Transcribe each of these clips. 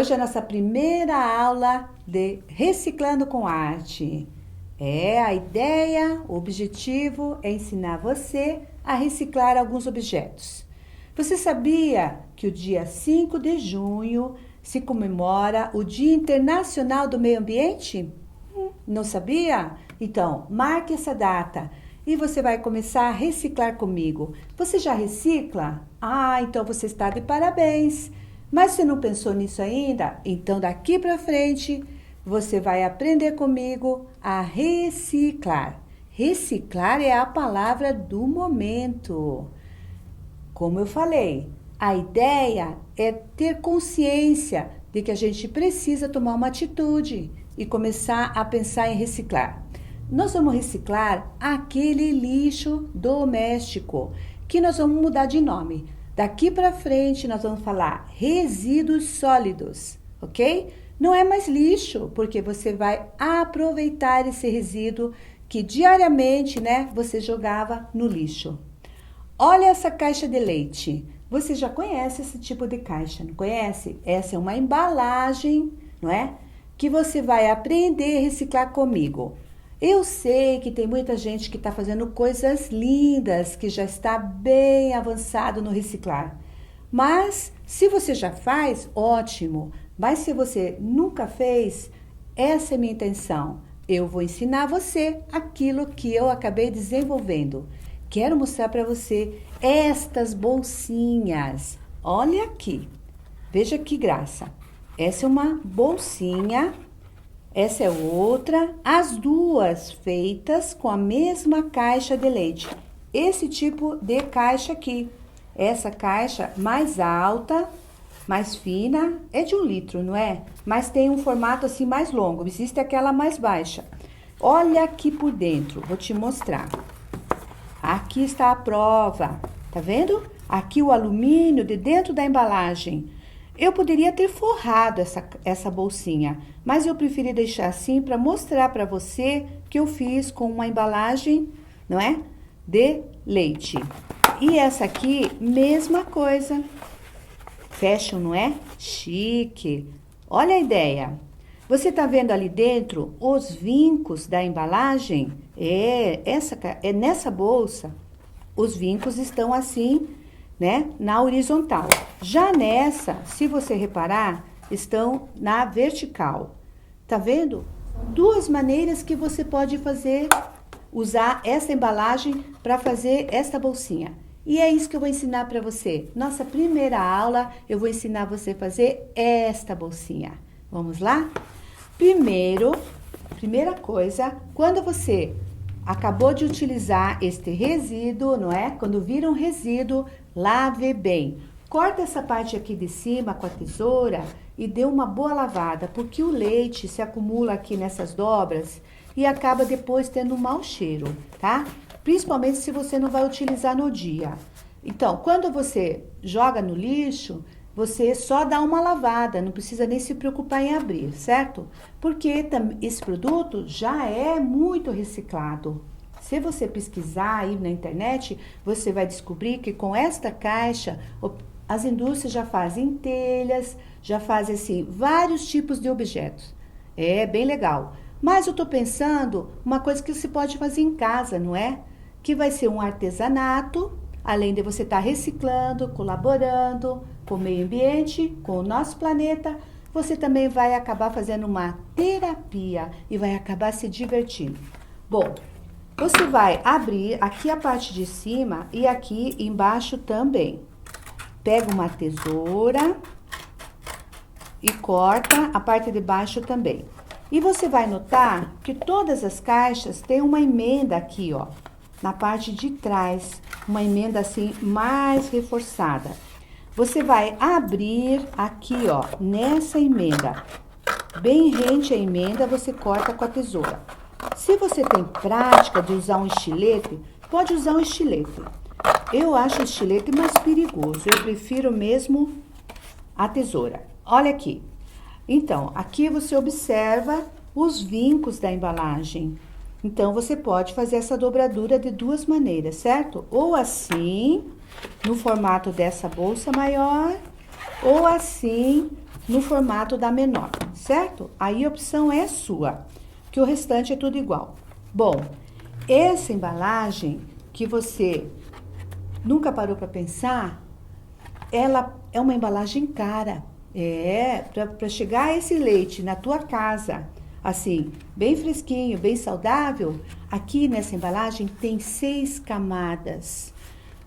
Hoje é a nossa primeira aula de Reciclando com Arte. A ideia, o objetivo é ensinar você a reciclar alguns objetos. Você sabia que o dia 5 de junho se comemora o Dia Internacional do Meio Ambiente? Não sabia? Então, marque essa data e você vai começar a reciclar comigo. Você já recicla? Então você está de parabéns. Mas você não pensou nisso ainda? Então daqui para frente você vai aprender comigo a reciclar. Reciclar é a palavra do momento. Como eu falei, a ideia é ter consciência de que a gente precisa tomar uma atitude e começar a pensar em reciclar. Nós vamos reciclar aquele lixo doméstico, que nós vamos mudar de nome. Daqui para frente nós vamos falar resíduos sólidos, ok? Não é mais lixo, porque você vai aproveitar esse resíduo que diariamente, você jogava no lixo. Olha essa caixa de leite. Você já conhece esse tipo de caixa, não conhece? Essa é uma embalagem, não é? Que você vai aprender a reciclar comigo. Eu sei que tem muita gente que está fazendo coisas lindas, que já está bem avançado no reciclar. Mas, se você já faz, ótimo. Mas se você nunca fez, essa é a minha intenção. Eu vou ensinar você aquilo que eu acabei desenvolvendo. Quero mostrar para você estas bolsinhas. Olha aqui. Veja que graça. Essa é uma bolsinha. Essa é outra, as duas feitas com a mesma caixa de leite. Esse tipo de caixa aqui. Essa caixa mais alta, mais fina, é de 1 litro, não é? Mas tem um formato assim mais longo. Existe aquela mais baixa. Olha aqui por dentro, vou te mostrar. Aqui está a prova, tá vendo? Aqui o alumínio de dentro da embalagem. Eu poderia ter forrado essa bolsinha, mas eu preferi deixar assim para mostrar para você que eu fiz com uma embalagem, não é? De leite. E essa aqui, mesma coisa. Fashion, não é? Chique. Olha a ideia. Você tá vendo ali dentro os vincos da embalagem? Nessa bolsa, os vincos estão assim, na horizontal. Já nessa, se você reparar, estão na vertical. Tá vendo? 2 maneiras que você pode usar essa embalagem para fazer esta bolsinha. E é isso que eu vou ensinar para você. Nossa primeira aula, eu vou ensinar você a fazer esta bolsinha. Vamos lá? Primeira coisa, quando você acabou de utilizar este resíduo, não é? Quando vira um resíduo, lave bem. Corta essa parte aqui de cima com a tesoura e dê uma boa lavada, porque o leite se acumula aqui nessas dobras e acaba depois tendo um mau cheiro, tá? Principalmente se você não vai utilizar no dia. Então, quando você joga no lixo, você só dá uma lavada, não precisa nem se preocupar em abrir, certo? Porque esse produto já é muito reciclado. Se você pesquisar aí na internet, você vai descobrir que com esta caixa, as indústrias já fazem telhas, já fazem assim, vários tipos de objetos. É bem legal. Mas eu tô pensando uma coisa que você pode fazer em casa, não é? Que vai ser um artesanato, além de você estar reciclando, colaborando com o meio ambiente, com o nosso planeta, você também vai acabar fazendo uma terapia e vai acabar se divertindo. Bom, você vai abrir aqui a parte de cima e aqui embaixo também. Pega uma tesoura e corta a parte de baixo também. E você vai notar que todas as caixas têm uma emenda aqui, ó, na parte de trás, uma emenda assim mais reforçada. Você vai abrir aqui, ó, nessa emenda. Bem rente a emenda, você corta com a tesoura. Se você tem prática de usar um estilete, pode usar um estilete. Eu acho o estilete mais perigoso, eu prefiro mesmo a tesoura. Olha aqui. Então, aqui você observa os vincos da embalagem. Então, você pode fazer essa dobradura de 2 maneiras, certo? Ou assim, no formato dessa bolsa maior, ou assim, no formato da menor, certo? Aí a opção é sua, que o restante é tudo igual. Bom, essa embalagem que você nunca parou para pensar, ela é uma embalagem cara. Para chegar esse leite na tua casa, assim, bem fresquinho, bem saudável, aqui nessa embalagem tem 6 camadas.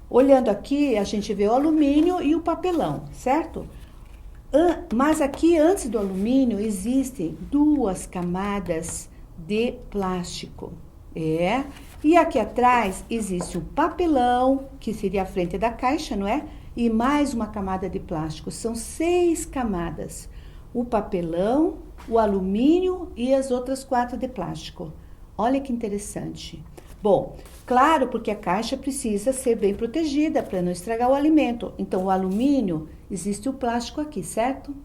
Olhando aqui, a gente vê o alumínio e o papelão, certo? Mas aqui, antes do alumínio, existem 2 camadas de plástico. E aqui atrás existe o papelão, que seria a frente da caixa, não é? E mais uma camada de plástico. São 6 camadas. O papelão, o alumínio e as outras 4 de plástico. Olha que interessante. Bom, claro, porque a caixa precisa ser bem protegida para não estragar o alimento. Então, o alumínio, existe o plástico aqui, certo?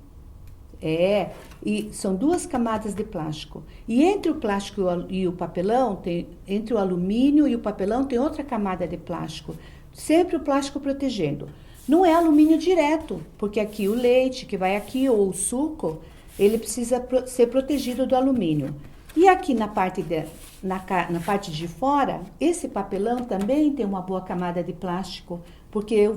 E são 2 camadas de plástico. E entre o plástico e o papelão, entre o alumínio e o papelão, tem outra camada de plástico. Sempre o plástico protegendo. Não é alumínio direto, porque aqui o leite que vai aqui, ou o suco, ele precisa ser protegido do alumínio. E aqui na parte de fora, esse papelão também tem uma boa camada de plástico, porque eu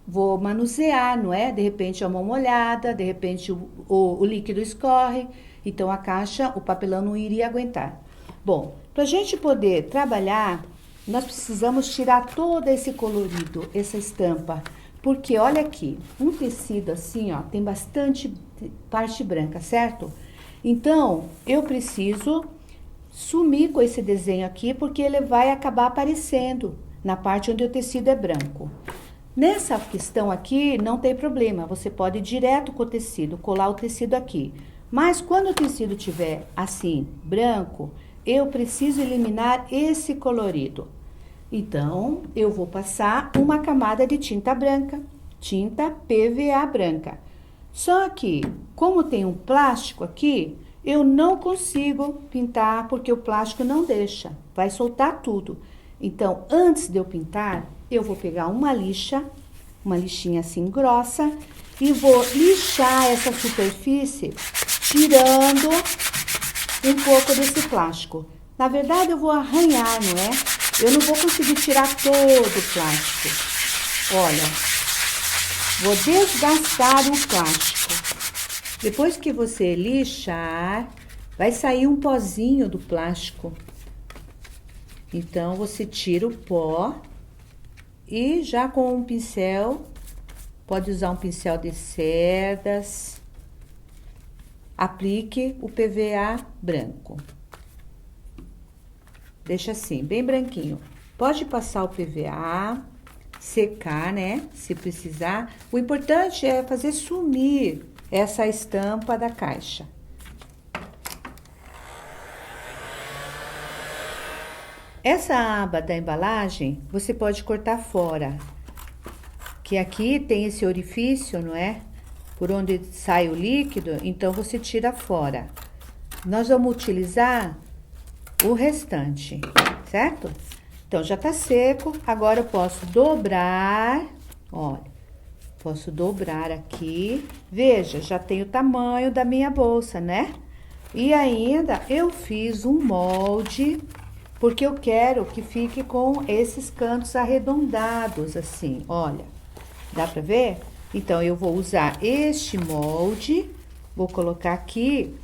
vou manusear, não é? De repente a mão molhada, de repente o líquido escorre, então a caixa, o papelão não iria aguentar. Bom, para a gente poder trabalhar, nós precisamos tirar todo esse colorido, essa estampa, porque olha aqui, um tecido assim, ó, tem bastante parte branca, certo? Então, eu preciso sumir com esse desenho aqui, porque ele vai acabar aparecendo na parte onde o tecido é branco. Nessa questão aqui, não tem problema, você pode ir direto com o tecido, colar o tecido aqui. Mas quando o tecido tiver assim, branco, eu preciso eliminar esse colorido. Então, eu vou passar uma camada de tinta branca, tinta PVA branca. Só que, como tem um plástico aqui, eu não consigo pintar porque o plástico não deixa, vai soltar tudo. Então, antes de eu pintar, eu vou pegar uma lixinha assim grossa, e vou lixar essa superfície, tirando um pouco desse plástico. Na verdade, eu vou arranhar, não é? Eu não vou conseguir tirar todo o plástico. Olha, vou desgastar o plástico. Depois que você lixar, vai sair um pozinho do plástico. Então, você tira o pó e já com um pincel, pode usar um pincel de cerdas, aplique o PVA branco. Deixa assim, bem branquinho. Pode passar o PVA, secar, né? Se precisar. O importante é fazer sumir essa estampa da caixa. Essa aba da embalagem, você pode cortar fora. Que aqui tem esse orifício, não é? Por onde sai o líquido, então você tira fora. Nós vamos utilizar o restante, certo? Então, já tá seco, agora eu posso dobrar, olha, posso dobrar aqui, veja, já tem o tamanho da minha bolsa, né? E ainda eu fiz um molde, porque eu quero que fique com esses cantos arredondados, assim, olha, dá pra ver? Então, eu vou usar este molde, vou colocar aqui.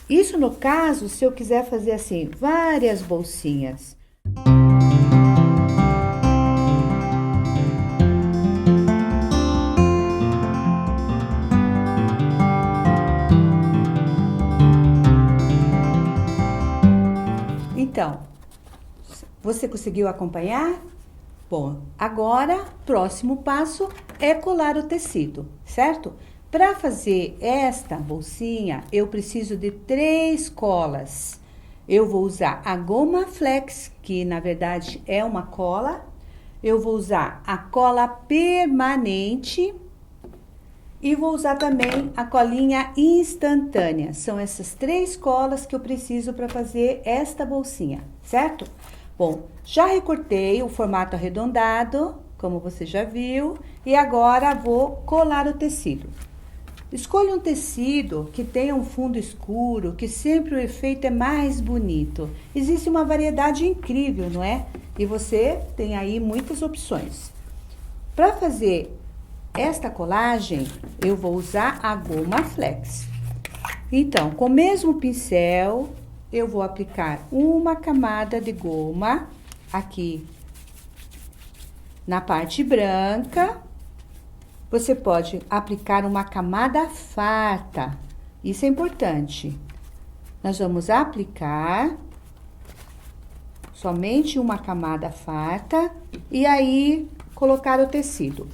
Isso no caso, se eu quiser fazer assim, várias bolsinhas. Então, você conseguiu acompanhar? Bom, agora, próximo passo é colar o tecido, certo? Para fazer esta bolsinha, eu preciso de 3 colas. Eu vou usar a goma flex, que na verdade é uma cola. Eu vou usar a cola permanente e vou usar também a colinha instantânea. São essas 3 colas que eu preciso para fazer esta bolsinha, certo? Bom, já recortei o formato arredondado, como você já viu, e agora vou colar o tecido. Escolha um tecido que tenha um fundo escuro, que sempre o efeito é mais bonito. Existe uma variedade incrível, não é? E você tem aí muitas opções. Para fazer esta colagem, eu vou usar a goma flex. Então, com o mesmo pincel, eu vou aplicar uma camada de goma aqui na parte branca. Você pode aplicar uma camada farta. Isso é importante. Nós vamos aplicar somente uma camada farta e aí colocar o tecido.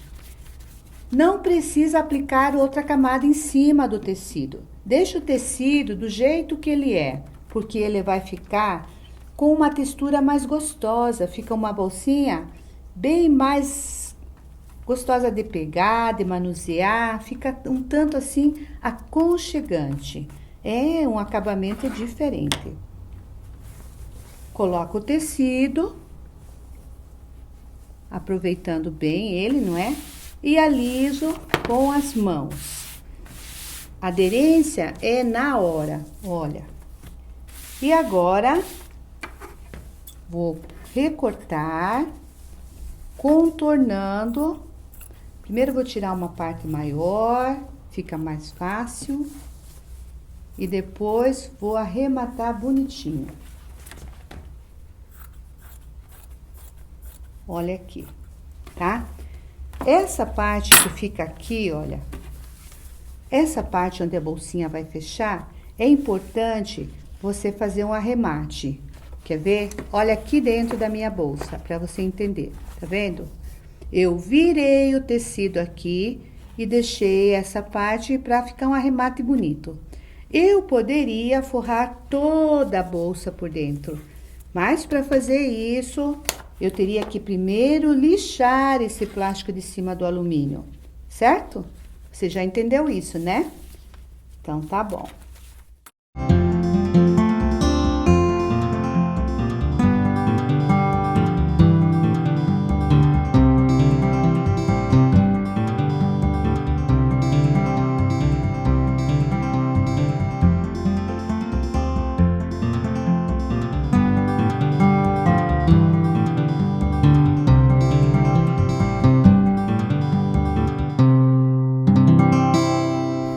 Não precisa aplicar outra camada em cima do tecido. Deixa o tecido do jeito que ele é, porque ele vai ficar com uma textura mais gostosa. Fica uma bolsinha bem mais gostosa de pegar, de manusear. Fica um tanto assim aconchegante. É um acabamento diferente. Coloca o tecido, aproveitando bem ele, não é? E aliso com as mãos. A aderência é na hora, olha. E agora, vou recortar, contornando. Primeiro vou tirar uma parte maior, fica mais fácil. E depois vou arrematar bonitinho. Olha aqui, tá? Essa parte que fica aqui, olha, essa parte onde a bolsinha vai fechar, é importante você fazer um arremate. Quer ver? Olha aqui dentro da minha bolsa, para você entender, tá vendo? Eu virei o tecido aqui e deixei essa parte para ficar um arremate bonito. Eu poderia forrar toda a bolsa por dentro, mas para fazer isso, eu teria que primeiro lixar esse plástico de cima do alumínio, certo? Você já entendeu isso, né? Então, tá bom.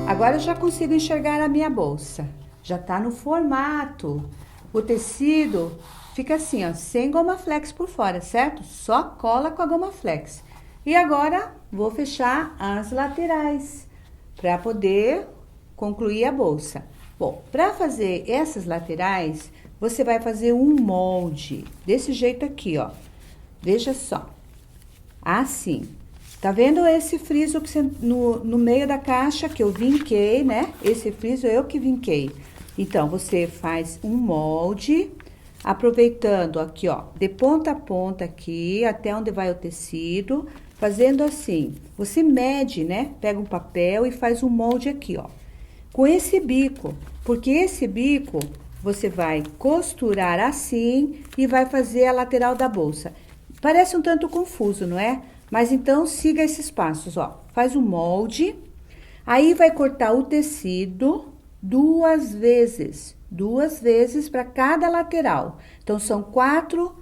Agora eu já consigo enxergar a minha bolsa. Já tá no formato. O tecido fica assim, ó, sem goma flex por fora, certo? Só cola com a goma flex. E agora vou fechar as laterais para poder concluir a bolsa. Bom, para fazer essas laterais, você vai fazer um molde desse jeito aqui, ó. Veja só. Assim. Tá vendo esse friso que você, no meio da caixa que eu vinquei, né? Esse friso eu que vinquei. Então, você faz um molde, aproveitando aqui, ó, de ponta a ponta aqui, até onde vai o tecido, fazendo assim. Você mede, né? Pega um papel e faz um molde aqui, ó. Com esse bico, porque esse bico você vai costurar assim e vai fazer a lateral da bolsa. Parece um tanto confuso, não é? Mas então, siga esses passos, ó. Faz o molde, aí vai cortar o tecido duas vezes para cada lateral. Então, são 4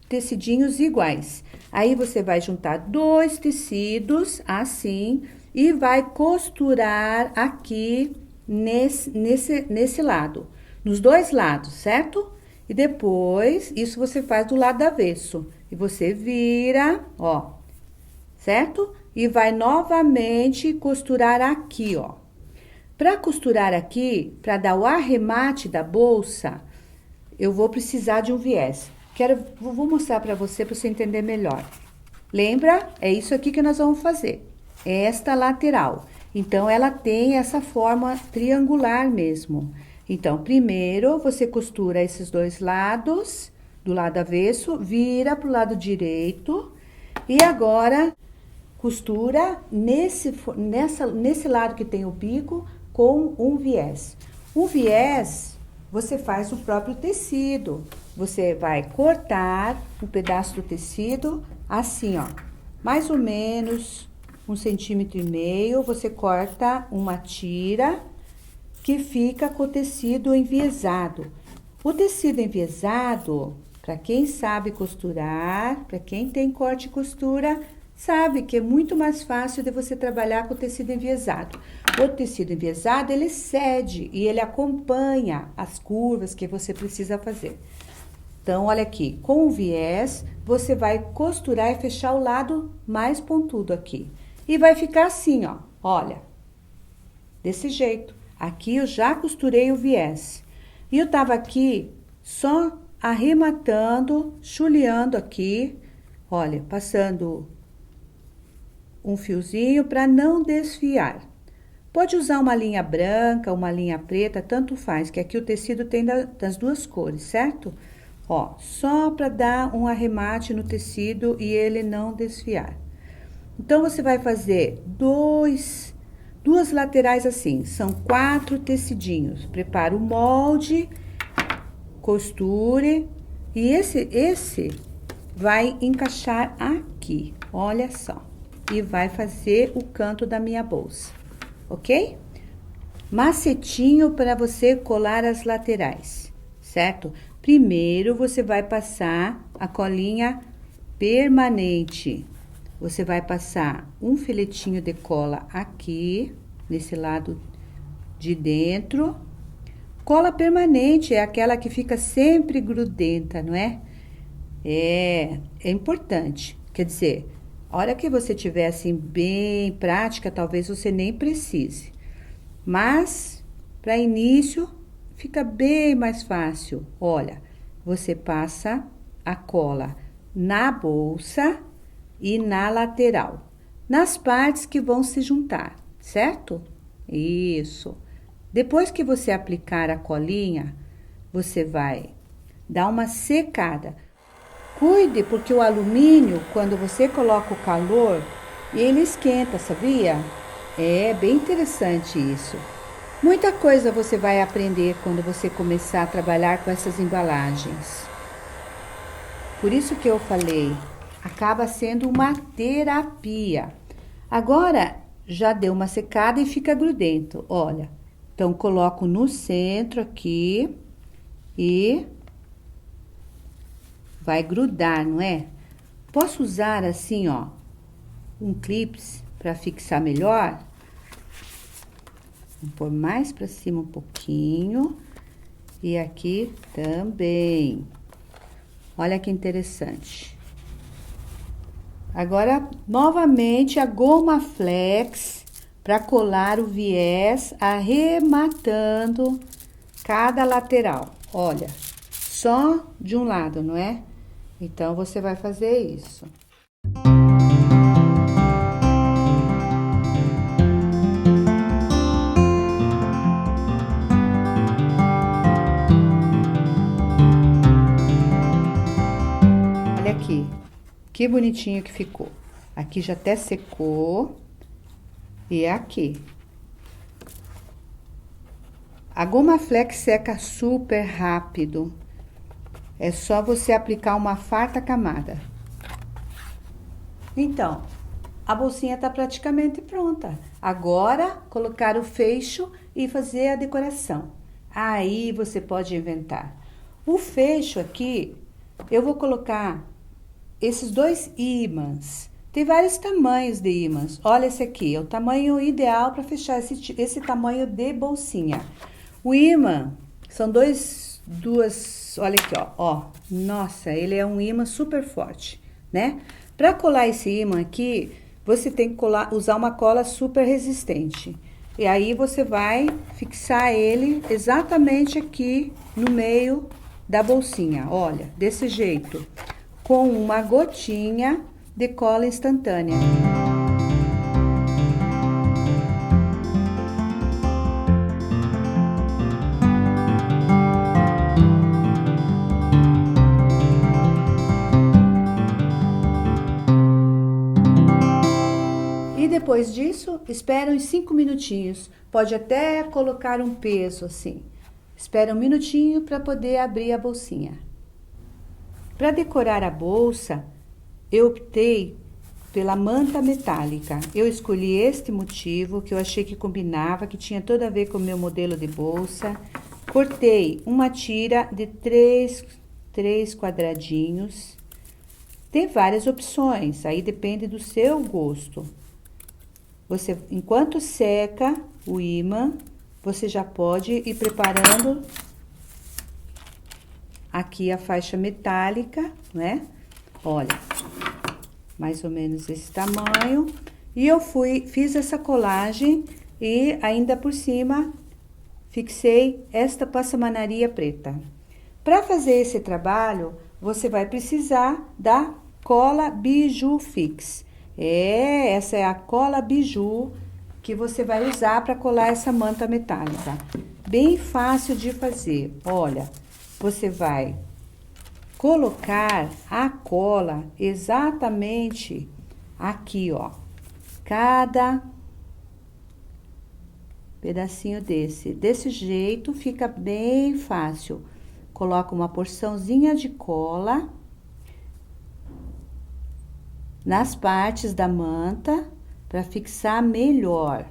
tecidinhos iguais. Aí, você vai juntar 2 tecidos, assim, e vai costurar aqui nesse lado, nos 2 lados, certo? E depois, isso você faz do lado avesso. E você vira, ó. Certo? E vai novamente costurar aqui, ó. Para costurar aqui, para dar o arremate da bolsa, eu vou precisar de um viés. Vou mostrar para você entender melhor. Lembra? É isso aqui que nós vamos fazer. Esta lateral. Então, ela tem essa forma triangular mesmo. Então, primeiro, você costura esses 2 lados, do lado avesso, vira pro lado direito. E agora, costura nesse lado que tem o bico com um viés. O viés, você faz o próprio tecido. Você vai cortar um pedaço do tecido assim, ó. Mais ou menos 1,5 cm, você corta uma tira que fica com o tecido enviesado. O tecido enviesado, para quem sabe costurar, para quem tem corte e costura, sabe que é muito mais fácil de você trabalhar com o tecido enviesado. O tecido enviesado, ele cede e ele acompanha as curvas que você precisa fazer. Então, olha aqui, com o viés, você vai costurar e fechar o lado mais pontudo aqui. E vai ficar assim, ó, olha, desse jeito. Aqui eu já costurei o viés. E eu tava aqui só arrematando, chuleando aqui, olha, passando um fiozinho para não desfiar. Pode usar uma linha branca, uma linha preta, tanto faz, que aqui o tecido tem das duas cores, certo? Ó, só para dar um arremate no tecido e ele não desfiar. Então, você vai fazer duas laterais assim, são 4 tecidinhos. Prepara o molde, costure e esse vai encaixar aqui, olha só. E vai fazer o canto da minha bolsa, ok? Macetinho para você colar as laterais, certo? Primeiro, você vai passar a colinha permanente. Você vai passar um filetinho de cola aqui, nesse lado de dentro. Cola permanente é aquela que fica sempre grudenta, não é? É importante. Quer dizer, a hora que você tiver assim bem prática, talvez você nem precise. Mas, para início, fica bem mais fácil. Olha, você passa a cola na bolsa e na lateral, nas partes que vão se juntar, certo? Isso. Depois que você aplicar a colinha, você vai dar uma secada. Cuide, porque o alumínio, quando você coloca o calor, ele esquenta, sabia? É bem interessante isso. Muita coisa você vai aprender quando você começar a trabalhar com essas embalagens. Por isso que eu falei, acaba sendo uma terapia. Agora, já deu uma secada e fica grudento, olha. Então, coloco no centro aqui e vai grudar, não é? Posso usar assim, ó, um clips para fixar melhor? Vou pôr mais para cima um pouquinho e aqui também. Olha que interessante. Agora, novamente, a goma flex para colar o viés, arrematando cada lateral. Olha, só de um lado, não é? Então, você vai fazer isso. Olha aqui, que bonitinho que ficou. Aqui já até secou. E aqui. A goma flex seca super rápido. É só você aplicar uma farta camada. Então, a bolsinha tá praticamente pronta. Agora, colocar o fecho e fazer a decoração. Aí, você pode inventar. O fecho aqui, eu vou colocar esses 2 ímãs. Tem vários tamanhos de ímãs. Olha esse aqui, é o tamanho ideal para fechar esse tamanho de bolsinha. O ímã são duas, olha aqui, ó. Nossa, ele é um ímã super forte, né? Para colar esse ímã aqui, você tem que usar uma cola super resistente. E aí você vai fixar ele exatamente aqui no meio da bolsinha, olha, desse jeito, com uma gotinha de cola instantânea. E depois disso, espera uns 5 minutinhos. Pode até colocar um peso assim. Espera um minutinho para poder abrir a bolsinha. Para decorar a bolsa, eu optei pela manta metálica. Eu escolhi este motivo que eu achei que combinava, que tinha tudo a ver com o meu modelo de bolsa. Cortei uma tira de três quadradinhos. Tem várias opções, aí depende do seu gosto. Você, enquanto seca o ímã, você já pode ir preparando aqui a faixa metálica, né? Olha, mais ou menos esse tamanho. E eu fiz essa colagem e ainda por cima fixei esta passamanaria preta. Para fazer esse trabalho, você vai precisar da cola Biju Fix. Essa é a cola Biju que você vai usar para colar essa manta metálica. Bem fácil de fazer. Olha, você vai colocar a cola exatamente aqui, ó. Cada pedacinho desse jeito fica bem fácil. Coloca uma porçãozinha de cola nas partes da manta para fixar melhor.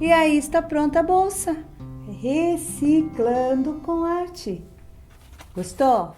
E aí está pronta a bolsa. Reciclando com arte. Gostou?